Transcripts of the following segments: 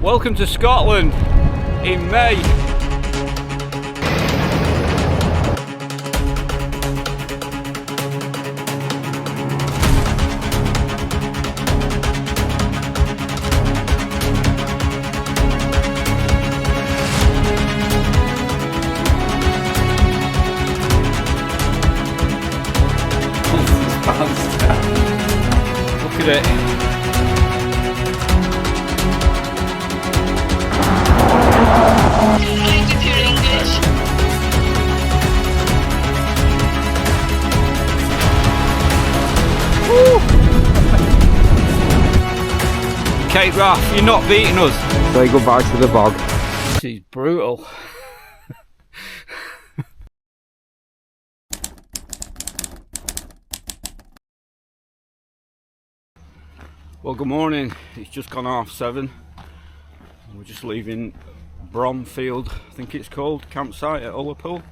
Welcome to Scotland in May. Look at it. Cape Wrath, you're not beating us. Say goodbye to the bog. This is brutal. Well, good morning. It's just gone 7:30. We're just leaving Bromfield, I think it's called, campsite at Ullapool.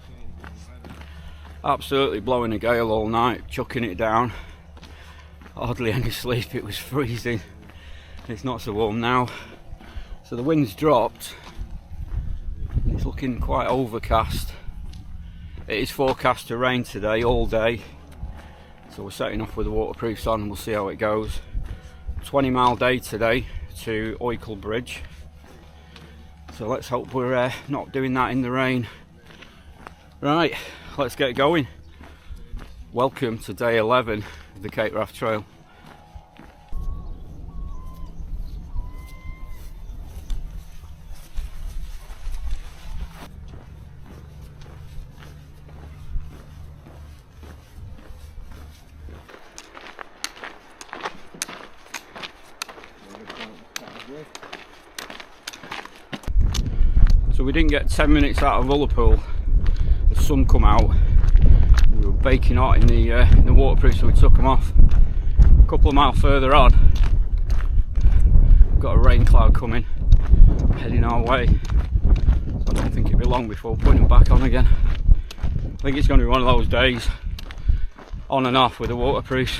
Absolutely blowing a gale all night, chucking it down. Hardly any sleep, it was freezing. It's not so warm now. So the wind's dropped. It's looking quite overcast. It is forecast to rain today, all day. So we're setting off with the waterproofs on and we'll see how it goes. 20-mile day today to Oykel Bridge. So let's hope we're not doing that in the rain. Right, let's get going. Welcome to day 11 of the Cape Wrath Trail. So we didn't get 10 minutes out of Ullapool. The sun come out. We were baking hot in the waterproof, so we took them off. A couple of miles further on, we've got a rain cloud coming, heading our way. So I don't think it'll be long before putting them back on again. I think it's going to be one of those days, on and off with the waterproofs.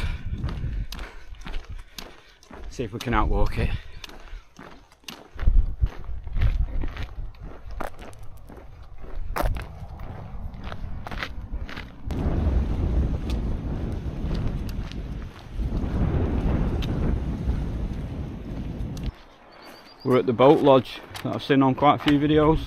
See if we can outwalk it. We're at the boat lodge that I've seen on quite a few videos.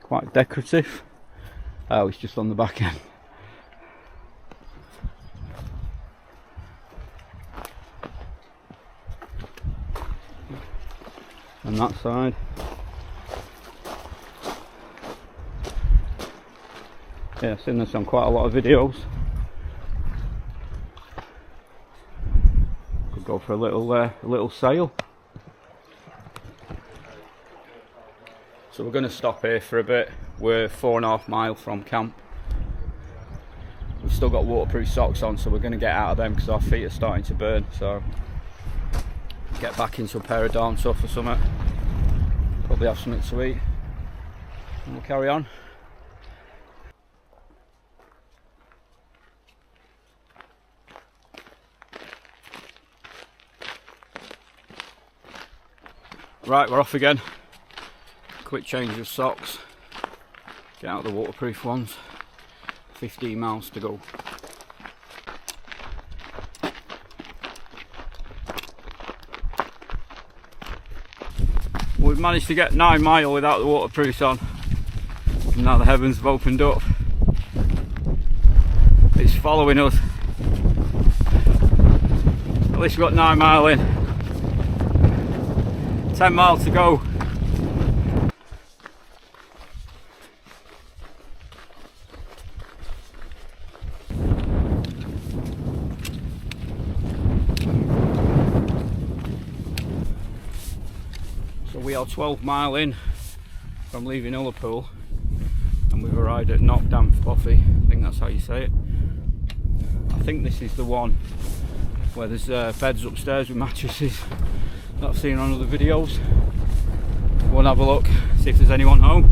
Quite decorative. Oh, it's just on the back end. And that side. Yeah, I've seen this on quite a lot of videos. Could go for a little sail. So we're going to stop here for a bit. We're 4.5 miles from camp. We've still got waterproof socks on, so we're going to get out of them because our feet are starting to burn. So get back into a pair of down stuff or something. Probably have something to eat. And we'll carry on. Right, we're off again. Quick change of socks. Get out the waterproof ones. 15 miles to go. We've managed to get 9 miles without the waterproofs on. And now the heavens have opened up. It's following us. At least we've got 9 miles in. 10 miles to go. So we are 12 miles in from leaving Ullapool and we've arrived at Inchnadamph, Bothy. I think that's how you say it. I think this is the one where there's beds upstairs with mattresses that I've seen on other videos. We'll have a look, see if there's anyone home.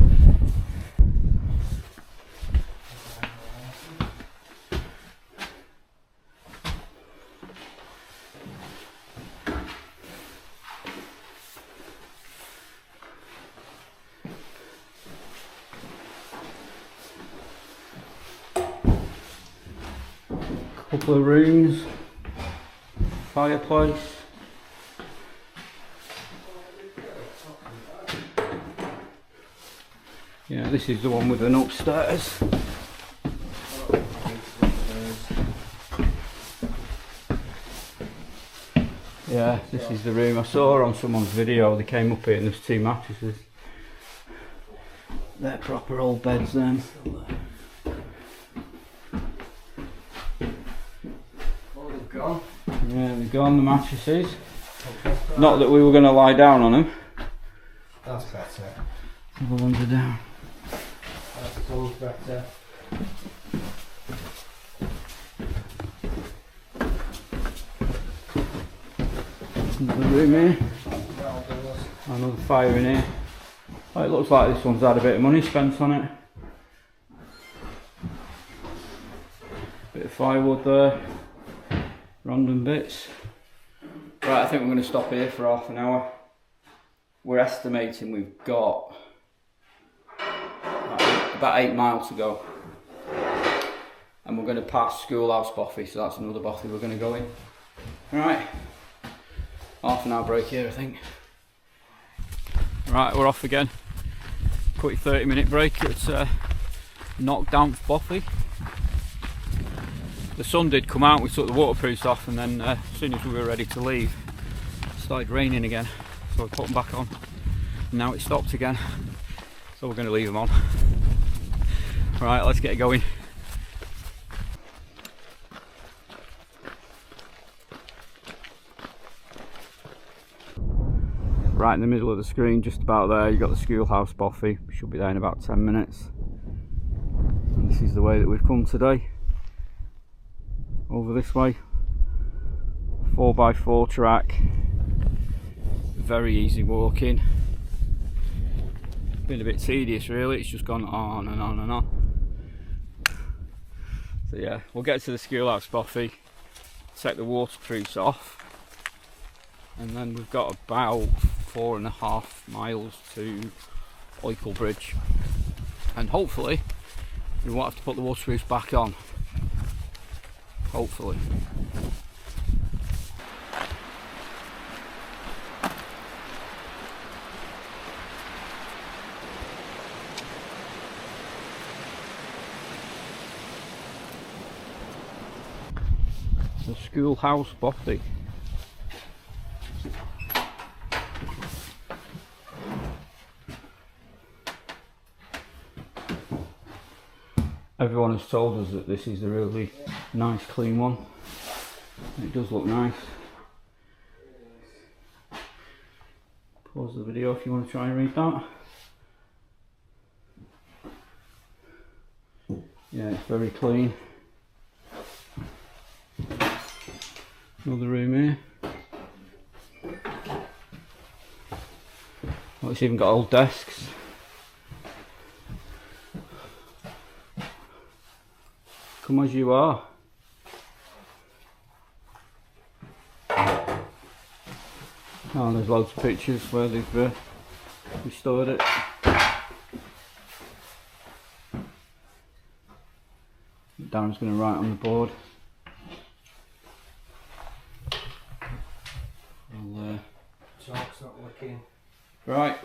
couple of rooms, fireplace. Yeah, this is the one with an upstairs. Yeah, this is the room. I saw on someone's video, they came up here and there's 2 mattresses. They're proper old beds then. Oh, they've gone. Yeah, they've gone, the mattresses. Not that we were going to lie down on them. That's better. The other ones are down. That's so better. Another room here. Another fire in here. Oh, it looks like this one's had a bit of money spent on it. Bit of firewood there. Random bits. Right, I think we're going to stop here for half an hour. We're estimating we've got about 8 miles to go. And we're going to pass Schoolhouse Bothy, so that's another Bothy we're going to go in. Right. Half an hour break here, I think. Right, we're off again. Quick 30-minute break at Inchnadamph, Bothy. The sun did come out, we took the waterproofs off, and then as soon as we were ready to leave, it started raining again. So we put them back on. And now it stopped again. So we're going to leave them on. Right, let's get going. Right in the middle of the screen, just about there, you've got the Schoolhouse Bothy. We should be there in about 10 minutes. And this is the way that we've come today. Over this way. 4x4 track. Very easy walking. Been a bit tedious really, it's just gone on and on and on. So yeah, we'll get to the Schoolhouse Bothy, take the waterproofs off, and then we've got about 4.5 miles to Oykel Bridge, and hopefully we won't have to put the waterproofs back on. Hopefully. The Schoolhouse Bothy. Everyone has told us that this is a really nice clean one. It does look nice. Pause the video if you want to try and read that. Yeah, it's very clean. Another room here. Oh, it's even got old desks. Come as you are. Oh, there's loads of pictures where they've restored it. Darren's going to write on the board. Chalk's not looking. Right.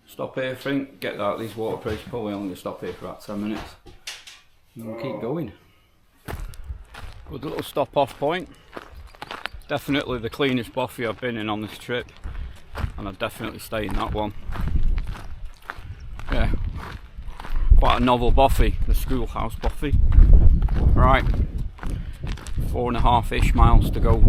Stop here, I think. Get out these waterproofs. Probably only going to stop here for about 10 minutes. And we'll keep going. Good little stop off point. Definitely the cleanest Bothy I've been in on this trip. And I'd definitely stay in that one. Yeah. Quite a novel Bothy, the Schoolhouse Bothy. Right. 4.5-ish miles to go.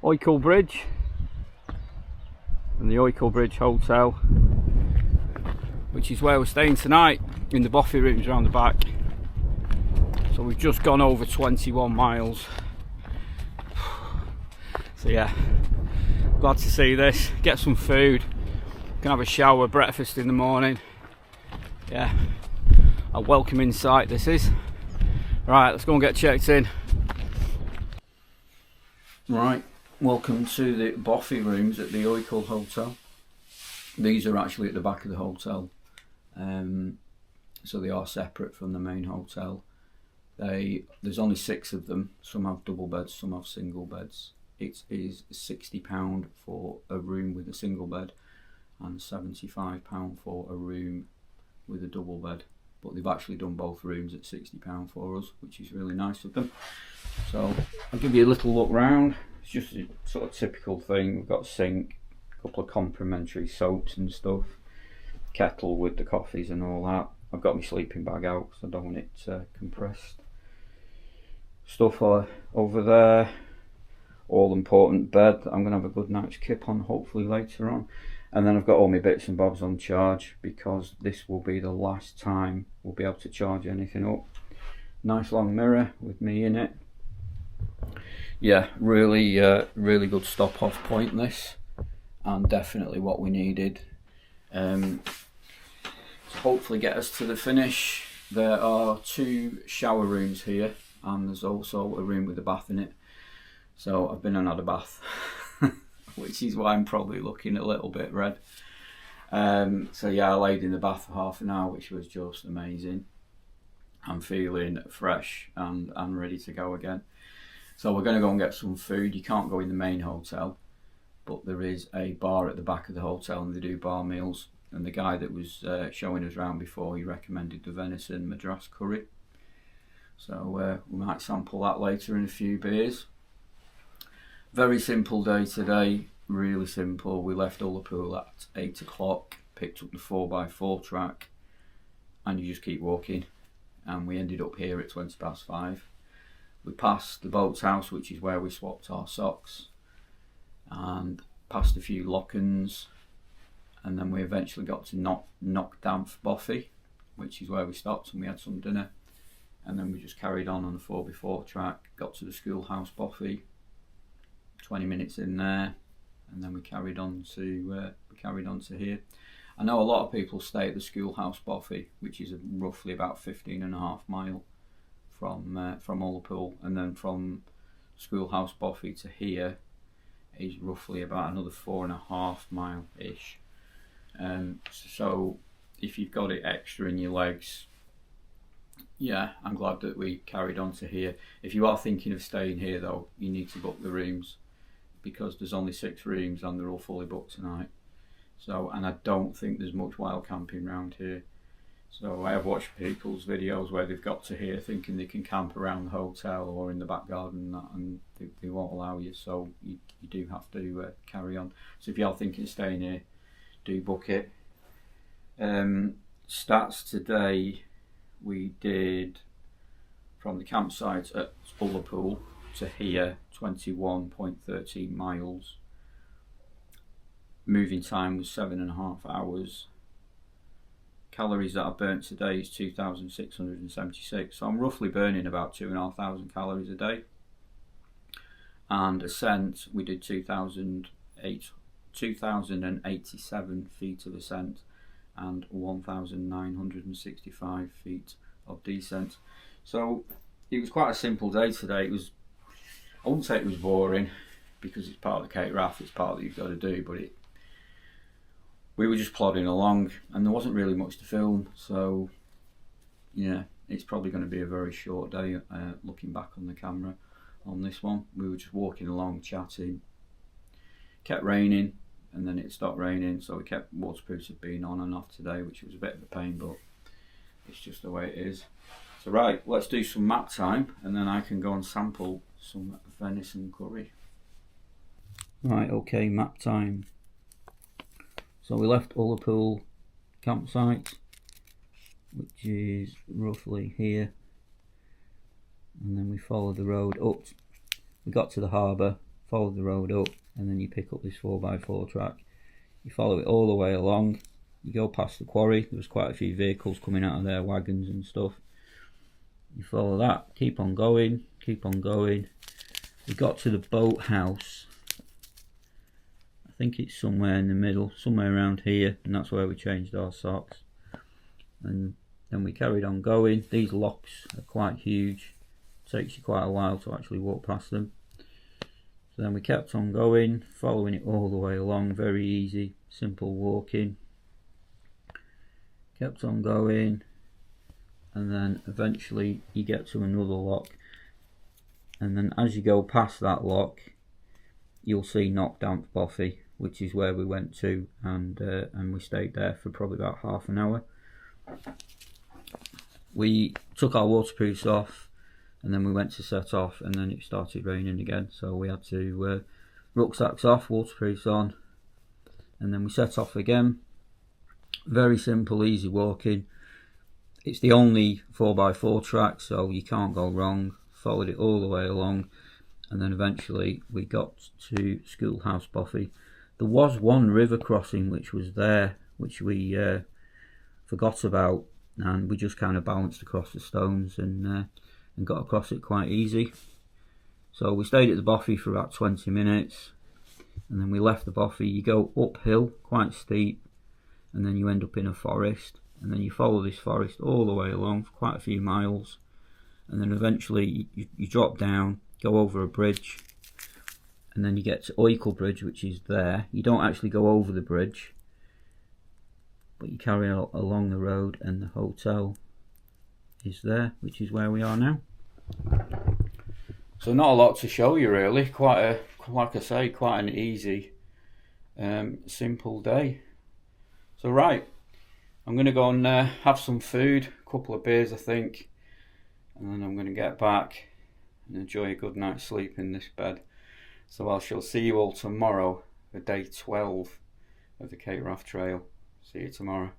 Oykel Bridge and the Oykel Bridge Hotel, which is where we're staying tonight, in the Bothy rooms around the back. So we've just gone over 21 miles. So yeah, glad to see this. Get some food, can have a shower, breakfast in the morning. Yeah, a welcoming sight this is. Right, let's go and get checked in. Right, welcome to the Bothy rooms at the Oykel hotel. These are actually at the back of the hotel, so they are separate from the main hotel. There's only 6 of them. Some have double beds, some have single beds. It is £60 for a room with a single bed and £75 for a room with a double bed. But they've actually done both rooms at £60 for us, which is really nice of them. So I'll give you a little look round. It's just a sort of typical thing. We've got a sink, a couple of complimentary soaps and stuff, kettle with the coffees and all that. I've got my sleeping bag out because I don't want it compressed. Stuff over there. All important bed that I'm going to have a good night's kip on hopefully later on. And then I've got all my bits and bobs on charge because this will be the last time we'll be able to charge anything up. Nice long mirror with me in it. Yeah, really good stop off point this, and definitely what we needed to hopefully get us to the finish. There are 2 shower rooms here, and there's also a room with a bath in it. So I've been and had a bath, which is why I'm probably looking a little bit red. So yeah, I laid in the bath for half an hour, which was just amazing. I'm feeling fresh and ready to go again. So we're going to go and get some food. You can't go in the main hotel, but there is a bar at the back of the hotel and they do bar meals. And the guy that was showing us around before, he recommended the venison madras curry. So we might sample that later in a few beers. Very simple day today, really simple. We left Ullapool at 8 o'clock, picked up the 4x4 track, and you just keep walking. And we ended up here at 5:20. We passed the boat's house, which is where we swapped our socks, and passed a few lock-ins, and then we eventually got to Inchnadamph Bothy, which is where we stopped and we had some dinner. And then we just carried on the 4x4 track, got to the schoolhouse Bothy, 20 minutes in there, and then we carried on to here. I know a lot of people stay at the schoolhouse Bothy, which is roughly about 15.5 miles from Ullapool, and then from schoolhouse Bothy to here is roughly about another 4.5 mile ish. So if you've got it extra in your legs, yeah, I'm glad that we carried on to here. If you are thinking of staying here though, you need to book the rooms, because there's only 6 rooms and they're all fully booked tonight. So, and I don't think there's much wild camping around here. So I have watched people's videos where they've got to here thinking they can camp around the hotel or in the back garden, and they won't allow you. So you do have to carry on. So if you are thinking of staying here, do book it. Stats today, we did from the campsite at Ullapool to here 21.13 miles. Moving time was 7.5 hours. Calories that I burnt today is 2,676, so I'm roughly burning about 2,500 calories a day. And ascent, we did 2,087 feet of ascent and 1,965 feet of descent. So it was quite a simple day today. It was, I wouldn't say it was boring, because it's part of the Cape Wrath, it's part that you've got to do, but we were just plodding along and there wasn't really much to film. So yeah, it's probably going to be a very short day looking back on the camera on this one. We were just walking along, chatting. Kept raining and then it stopped raining, so we kept waterproofs have been on and off today, which was a bit of a pain, but it's just the way it is. So right, let's do some map time and then I can go and sample some venison curry. Right, okay, map time. So we left Ullapool campsite, which is roughly here, and then we followed the road up. We got to the harbour, followed the road up, and then you pick up this 4x4 track. You follow it all the way along, you go past the quarry. There was quite a few vehicles coming out of their wagons and stuff. You follow that, keep on going, keep on going. We got to the boathouse. I think it's somewhere in the middle, somewhere around here, and that's where we changed our socks. And then we carried on going. These locks are quite huge, it takes you quite a while to actually walk past them. So then we kept on going, following it all the way along, very easy, simple walking. Kept on going, and then eventually you get to another lock, and then as you go past that lock you'll see Inchnadamph Bothy, which is where we went to, and we stayed there for probably about half an hour. We took our waterproofs off and then we went to set off, and then it started raining again, so we had to rucksacks off, waterproofs on, and then we set off again. Very simple, easy walking. It's the only 4x4 track, so you can't go wrong. Followed it all the way along, and then eventually we got to Schoolhouse Bothy. There was one river crossing which was there, which we forgot about, and we just kind of balanced across the stones and got across it quite easy. So we stayed at the Bothy for about 20 minutes, and then we left the Bothy. You go uphill, quite steep, and then you end up in a forest, and then you follow this forest all the way along for quite a few miles, and then eventually you drop down, go over a bridge, and then you get to Oykel bridge, which is there. You don't actually go over the bridge, but you carry along the road, and the hotel is there, which is where we are now. So not a lot to show you really, like I say, quite an easy simple day. So right, I'm going to go and have some food, a couple of beers I think, and then I'm going to get back and enjoy a good night's sleep in this bed. So I shall see you all tomorrow for day 12 of the Cape Wrath Trail. See you tomorrow.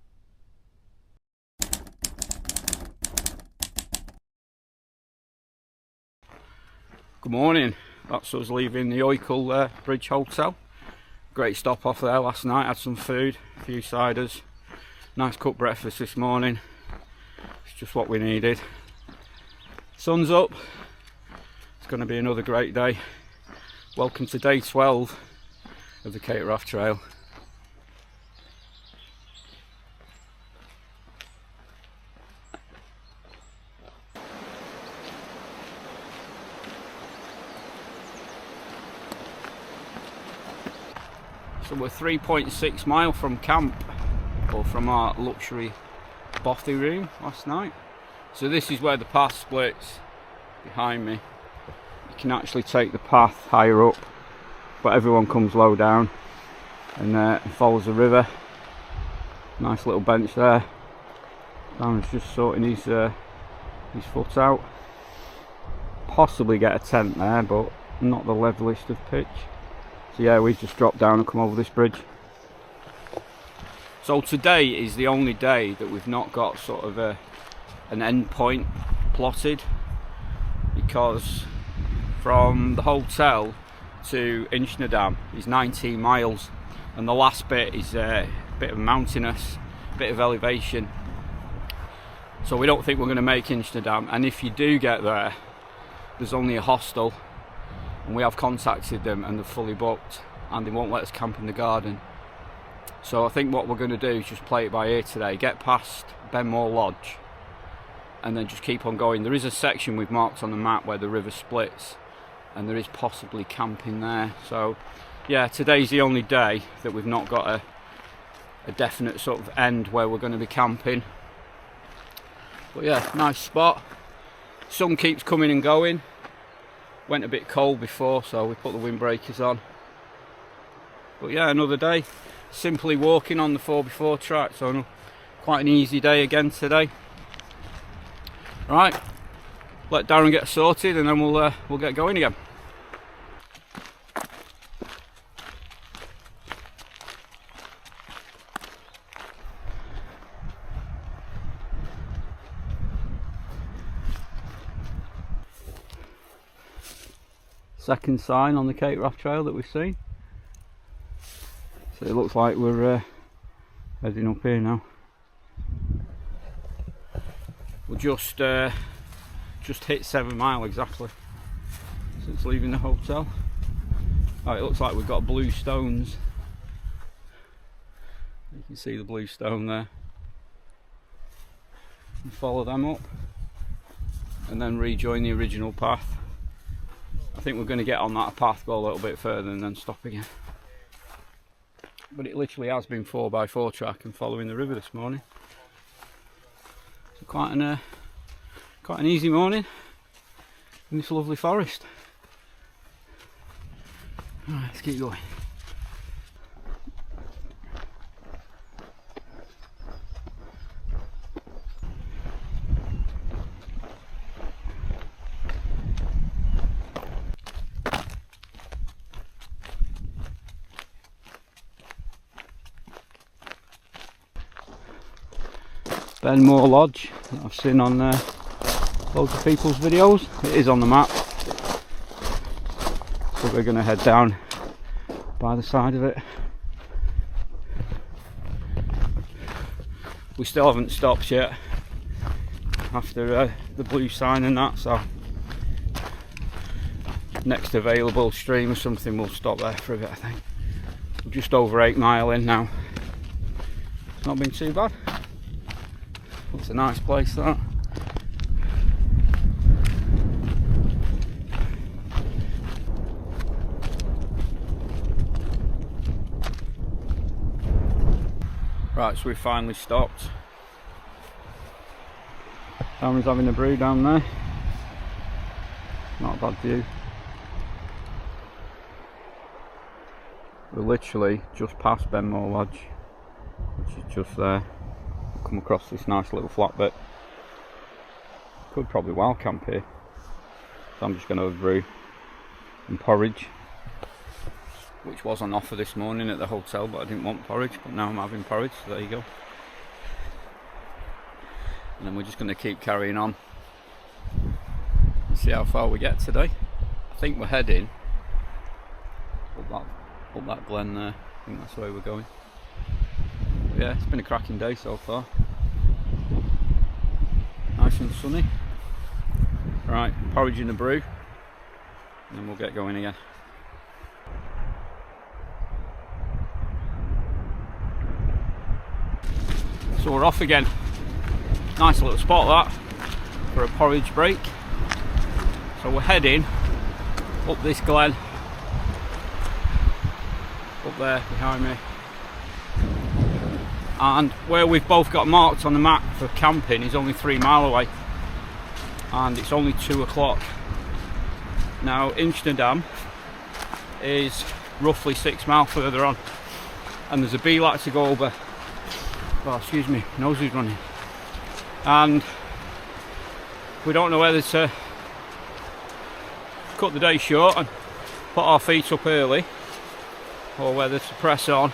Good morning, that's us leaving the Oykel Bridge Hotel. Great stop off there last night, had some food, a few ciders, nice cooked breakfast this morning. It's just what we needed. Sun's up, it's going to be another great day. Welcome to day 12 of the Cape Wrath Trail. So we're 3.6 miles from camp, or from our luxury Bothy room last night. So this is where the path splits behind me. You can actually take the path higher up, but everyone comes low down and follows the river. Nice little bench there. Darren's just sorting his foot out. Possibly get a tent there, but not the levelest of pitch. So yeah, we've just dropped down and come over this bridge. So today is the only day that we've not got sort of an end point plotted, because from the hotel to Inchnadamph is 19 miles, and the last bit is a bit of mountainous, bit of elevation. So we don't think we're going to make Inchnadamph, and if you do get there, there's only a hostel, and we have contacted them and they're fully booked, and they won't let us camp in the garden. So I think what we're going to do is just play it by ear today, get past Benmore Lodge and then just keep on going. There is a section we've marked on the map where the river splits, and there is possibly camping there. So yeah, today's the only day that we've not got a definite sort of end where we're going to be camping. But yeah, nice spot. Sun keeps coming and going. Went a bit cold before, so we put the windbreakers on. But yeah, another day. Simply walking on the 4x4 track, so quite an easy day again today. Right, let Darren get sorted and then we'll get going again. Second sign on the Cape Wrath Trail that we've seen. So it looks like we're heading up here now. We'll just hit 7 miles exactly since leaving the hotel. Oh, it looks like we've got blue stones. You can see the blue stone there. And follow them up and then rejoin the original path. I think we're going to get on that path, go a little bit further and then stop again. But it literally has been 4x4 track and following the river this morning. So quite an easy morning in this lovely forest. Alright, let's keep going. Benmore Lodge that I've seen on loads of people's videos. It is on the map, so we're going to head down by the side of it. We still haven't stopped yet after the blue sign and that, so next available stream or something we'll stop there for a bit. I think we're just over 8 mile in now. It's not been too bad. It's a nice place, that. Right, so we've finally stopped. Darren's having a brew down there. Not a bad view. We're literally just past Benmore Lodge, which is just there. Come across this nice little flat bit. Could probably wild camp here. So I'm just going to have a brew and porridge, which was on offer this morning at the hotel, but I didn't want porridge, but now I'm having porridge, so there you go. And then we're just going to keep carrying on and see how far we get today. I think we're heading up that glen there. I think that's the way we're going. But yeah, it's been a cracking day so far. Nice and sunny. Right, porridge in the brew, and then we'll get going again. So we're off again. Nice little spot that for a porridge break. So we're heading up this glen, up there behind me. And where we've both got marked on the map for camping is only 3 mile away, and it's only 2 o'clock. Now Inchnadamph is roughly 6 mile further on, and there's a beeline to go over. Oh, excuse me, nose is running. And we don't know whether to cut the day short and put our feet up early, or whether to press on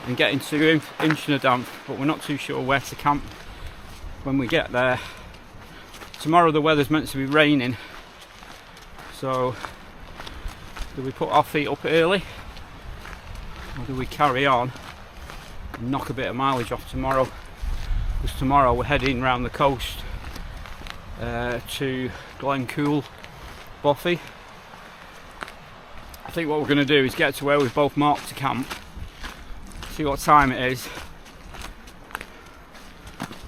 and get into Inchnadamph, but we're not too sure where to camp when we get there. Tomorrow the weather's meant to be raining, so do we put our feet up early, or do we carry on and knock a bit of mileage off tomorrow? Because tomorrow we're heading round the coast to Glencool, Bothy. I think what we're going to do is get to where we've both marked to camp, see what time it is,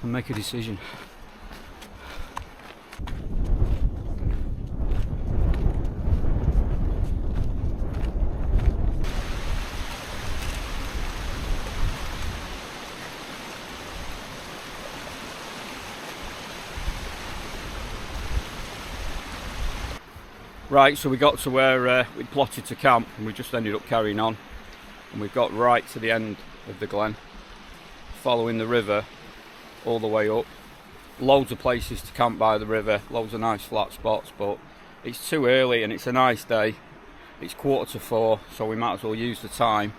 and make a decision. Right, so we got to where we'd plotted to camp, and we just ended up carrying on, and we've got right to the end of the glen, following the river all the way up. Loads of places to camp by the river, loads of nice flat spots, but it's too early and it's a nice day. It's 3:45, so we might as well use the time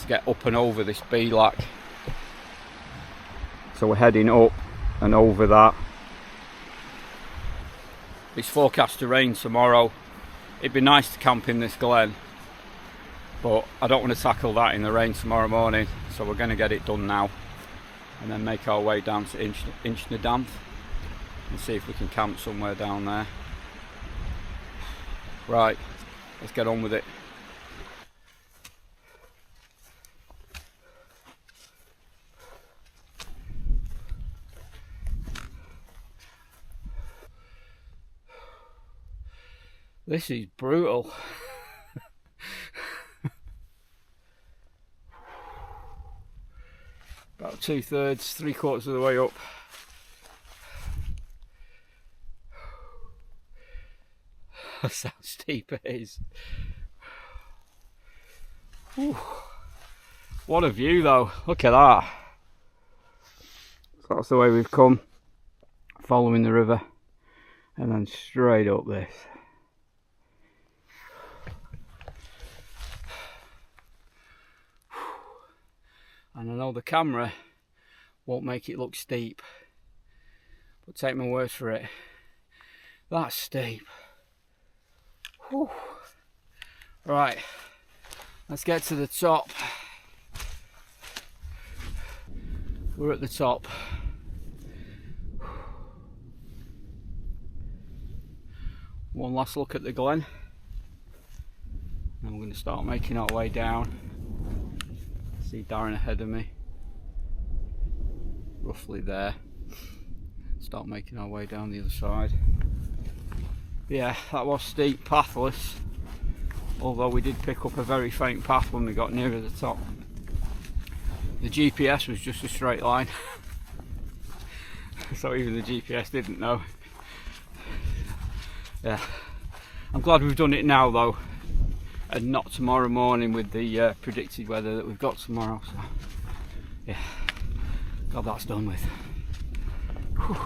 to get up and over this beeline. So we're heading up and over that. It's forecast to rain tomorrow. It'd be nice to camp in this glen, but I don't want to tackle that in the rain tomorrow morning, so we're going to get it done now and then make our way down to Inchnadamph and see if we can camp somewhere down there. Right, let's get on with it. This is brutal. About 2/3, 3/4 of the way up. That's how steep it is. Whew. What a view though, look at that. So that's the way we've come, following the river and then straight up this. And I know the camera won't make it look steep, but take my word for it, that's steep. Whew. Right, let's get to the top. We're at the top. One last look at the glen, and we're going to start making our way down. See Darren ahead of me, roughly there. Start making our way down the other side. Yeah, that was steep, pathless, although we did pick up a very faint path when we got nearer the top. The GPS was just a straight line, so even the GPS didn't know. Yeah, I'm glad we've done it now though, and not tomorrow morning with the predicted weather that we've got tomorrow. So yeah, glad that's done with. Whew.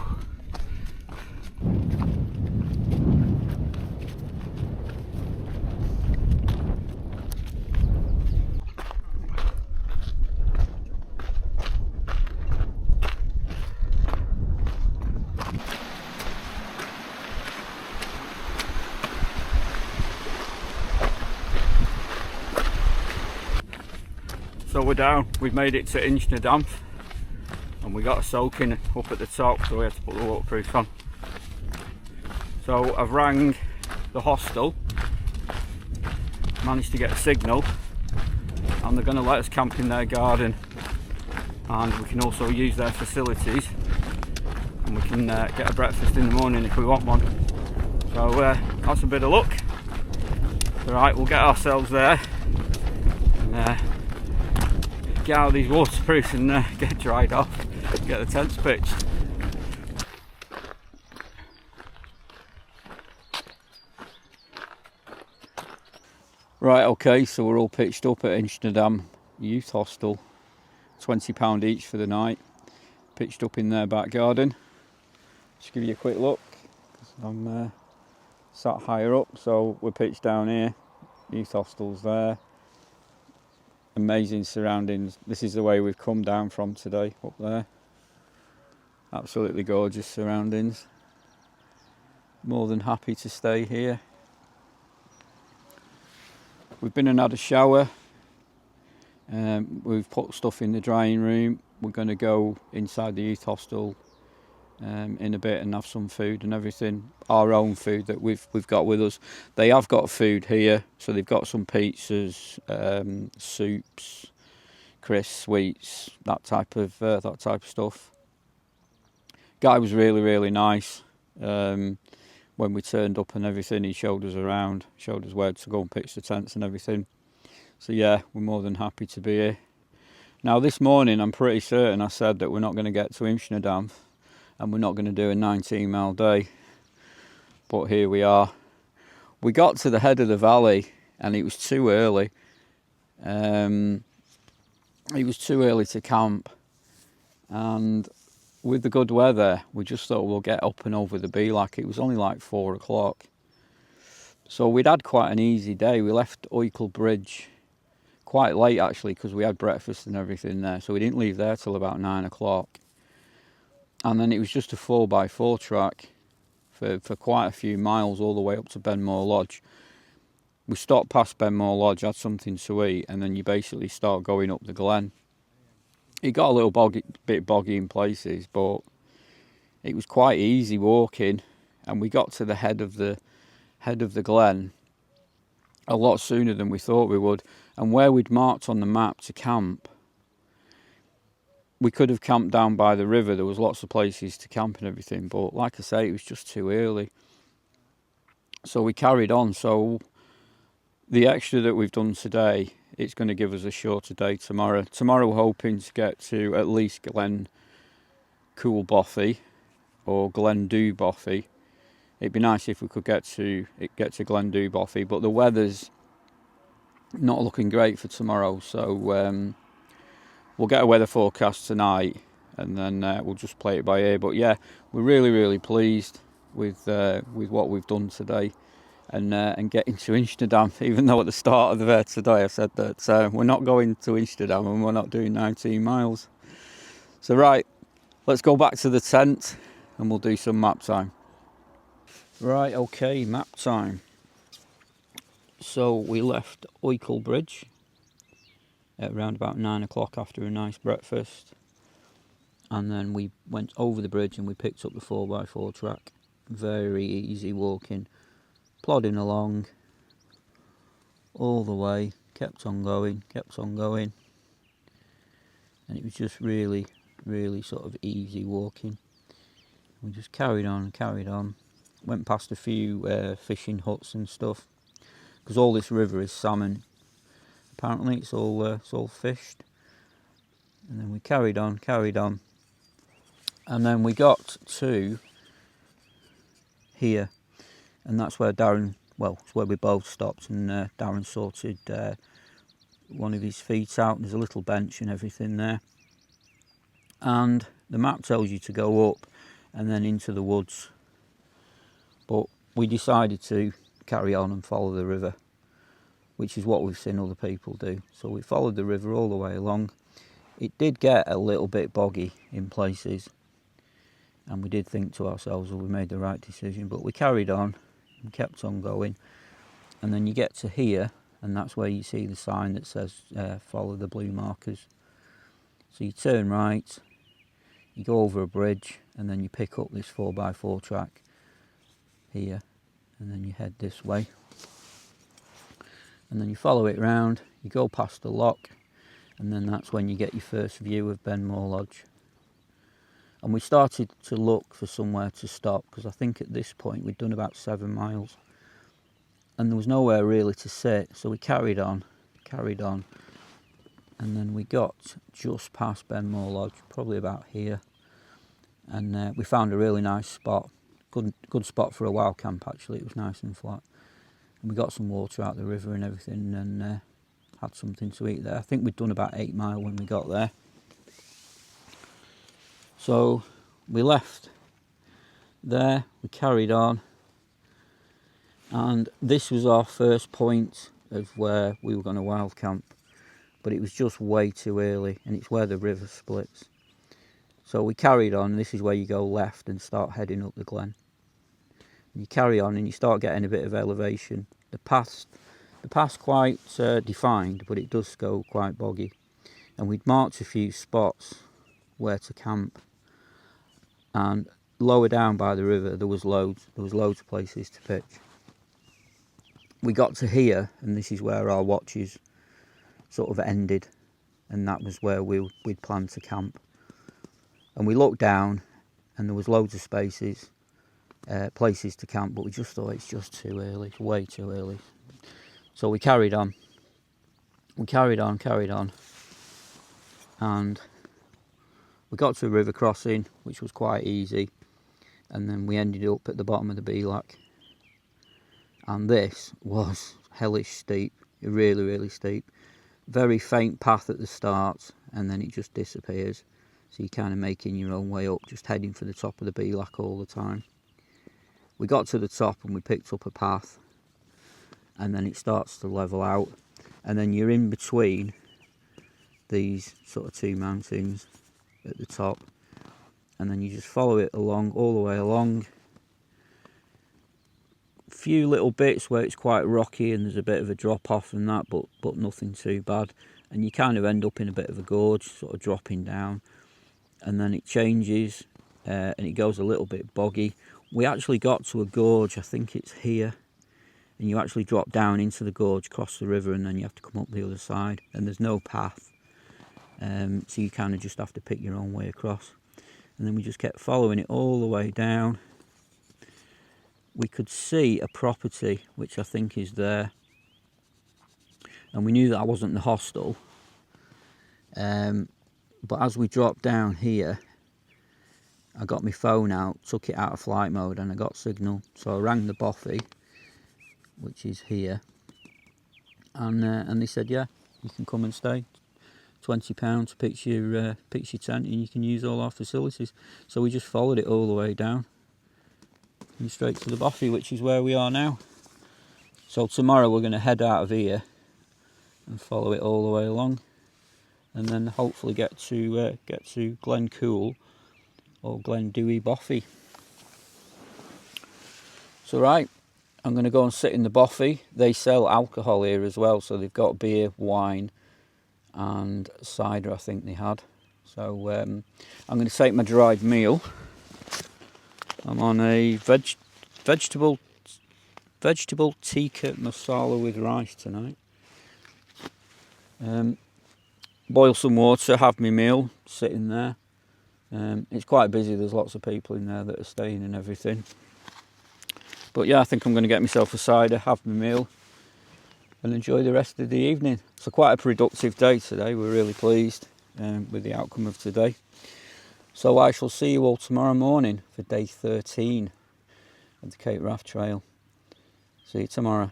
So we're down, we've made it to Inchnadamph, and we got a soaking up at the top, so we had to put the waterproofs on. So I've rang the hostel, managed to get a signal, and they're going to let us camp in their garden, and we can also use their facilities, and we can get a breakfast in the morning if we want one. So that's a bit of luck. Right, we'll get ourselves there and get out of these waterproofs and get dried off, get the tents pitched. Right, okay, so we're all pitched up at Inchnadamph Youth Hostel, £20 each for the night, pitched up in their back garden. Just give you a quick look, 'cause I'm sat higher up, so we're pitched down here, youth hostel's there. Amazing surroundings. This is the way we've come down from today, up there. Absolutely gorgeous surroundings. More than happy to stay here. We've been and had a shower. We've put stuff in the drying room. We're going to go inside the youth hostel in a bit and have some food and everything. Our own food that we've got with us. They have got food here, so they've got some pizzas, soups, crisps, sweets, that type of stuff. Guy was really nice. When we turned up and everything, he showed us around, showed us where to go and pitch the tents and everything. So yeah, we're more than happy to be here. Now this morning, I'm pretty certain I said that we're not going to get to Inchnadamph, and we're not going to do a 19-mile day, but here we are. We got to the head of the valley and it was too early. It was too early to camp, and with the good weather we just thought we'll get up and over the Beelac. It was only like 4 o'clock, so we'd had quite an easy day. We left Oykel Bridge quite late actually, because we had breakfast and everything there, so we didn't leave there till about 9 o'clock. And then it was just a 4x4 track for quite a few miles all the way up to Benmore Lodge. We stopped past Benmore Lodge, had something to eat, and then you basically start going up the glen. It got a little bit boggy in places, but it was quite easy walking, and we got to the head of the glen a lot sooner than we thought we would. And where we'd marked on the map to camp, we could have camped down by the river. There was lots of places to camp and everything, but like I say, it was just too early. So we carried on. So the extra that we've done today, it's going to give us a shorter day tomorrow. Tomorrow we're hoping to get to at least Glen Cool Bothy or Glen Do Bothy. It'd be nice if we could get to Glen Do Bothy, but the weather's not looking great for tomorrow, so we'll get a weather forecast tonight and then we'll just play it by ear. But yeah, we're really pleased with what we've done today and getting to Inchnadamph, even though at the start of today I said that we're not going to Inchnadamph and we're not doing 19 miles. So right, let's go back to the tent and we'll do some map time. Right, okay, map time. So we left Oykel Bridge at around about 9 o'clock after a nice breakfast, and then we went over the bridge and we picked up the 4x4 track. Very easy walking, plodding along all the way, kept on going, and it was just really sort of easy walking. We just carried on, went past a few fishing huts and stuff, because all this river is salmon. Apparently it's all fished. And then we carried on, and then we got to here, and that's where Darren, well, it's where we both stopped, and Darren sorted one of his feet out. There's a little bench and everything there, and the map tells you to go up and then into the woods, but we decided to carry on and follow the river, which is what we've seen other people do. So we followed the river all the way along. It did get a little bit boggy in places, and we did think to ourselves, well, we made the right decision, but we carried on and kept on going. And then you get to here, and that's where you see the sign that says follow the blue markers. So you turn right, you go over a bridge, and then you pick up this 4x4 track here, and then you head this way. And then you follow it round, you go past the lock, and then that's when you get your first view of Benmore Lodge. And we started to look for somewhere to stop, because I think at this point we'd done about 7 miles and there was nowhere really to sit, so we carried on, and then we got just past Benmore Lodge, probably about here, and we found a really nice spot, good spot for a wild camp actually. It was nice and flat, and we got some water out the river and everything, and had something to eat there. I think we'd done about 8 mile when we got there. So we left there, we carried on, and this was our first point of where we were going to wild camp, but it was just way too early, and it's where the river splits. So we carried on. This is where you go left and start heading up the glen. You carry on and you start getting a bit of elevation. The path's quite defined, but it does go quite boggy, and we'd marked a few spots where to camp. And lower down by the river there was loads of places to pitch. We got to here, and this is where our watches sort of ended, and that was where we'd planned to camp. And we looked down and there was loads of places to camp, but we just thought it's just too early, it's way too early. So we carried on, and we got to a river crossing, which was quite easy, and then we ended up at the bottom of the Beelac. And this was hellish steep, really steep. Very faint path at the start, and then it just disappears. So you're kind of making your own way up, just heading for the top of the Beelac all the time. We got to the top and we picked up a path, and then it starts to level out, and then you're in between these sort of 2 mountains at the top, and then you just follow it along, all the way along. A few little bits where it's quite rocky and there's a bit of a drop off and that, but nothing too bad, and you kind of end up in a bit of a gorge, sort of dropping down, and then it changes and it goes a little bit boggy. We actually got to a gorge, I think it's here, and you actually drop down into the gorge, cross the river, and then you have to come up the other side, and there's no path. So you kind of just have to pick your own way across. And then we just kept following it all the way down, we could see a property which I think is there, and we knew that I wasn't the hostel. But as we dropped down here, I got my phone out, took it out of flight mode, and I got signal. So I rang the Bothy, which is here, and they said, yeah, you can come and stay. £20 pitch your tent, and you can use all our facilities. So we just followed it all the way down and straight to the Bothy, which is where we are now. So tomorrow we're going to head out of here and follow it all the way along, and then hopefully get to Glen Cool or Glen Dewey Bothy. So right, I'm going to go and sit in the Bothy. They sell alcohol here as well, so they've got beer, wine and cider, I think they had. So I'm going to take my dried meal. I'm on a vegetable tikka masala with rice tonight. Boil some water, have my meal, sitting there. It's quite busy, there's lots of people in there that are staying and everything. But yeah, I think I'm going to get myself a cider, have my meal and enjoy the rest of the evening. So quite a productive day today. We're really pleased with the outcome of today. So I shall see you all tomorrow morning for day 13 of the Cape Wrath Trail. See you tomorrow.